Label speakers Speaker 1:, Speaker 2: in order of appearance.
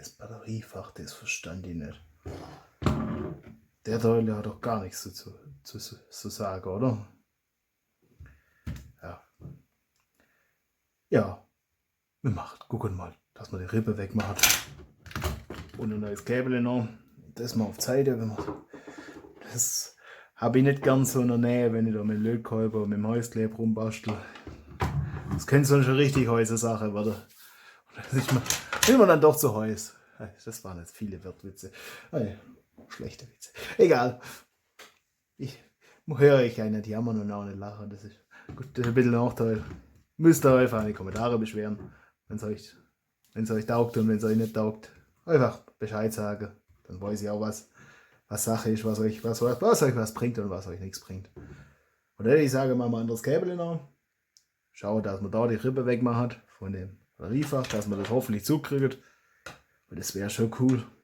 Speaker 1: das Batteriefach, das verstand ich nicht. Der Teil hat doch gar nichts zu sagen, oder? Ja. Ja, gucken mal, dass man die Rippe wegmacht. Und ein neues Kabel noch. Das mal auf die Seite, wenn man. Das habe ich nicht gern so in der Nähe, wenn ich da mit Lötkolben und mit dem Häuskleber rumbastel. Das könnte so eine richtig heiße Sache werden. Und das ist mir dann doch zu heiß. Das waren jetzt viele Wortwitze. Schlechte Witze. Egal. Höre ich ja nicht jammern und auch nicht lachen. Das ist gut, das ist ein bisschen ein Nachteil. Müsst ihr einfach in die Kommentare beschweren, wenn es euch taugt und wenn es euch nicht taugt. Einfach Bescheid sagen. Dann weiß ich auch, was Sache ist, was euch was bringt und was euch nichts bringt. Oder ich sage mal ein anderes Kabel noch. Schaue, dass man da die Rippe wegmacht von dem Batteriefach, dass man das hoffentlich zukriegt. Und das wäre schon cool.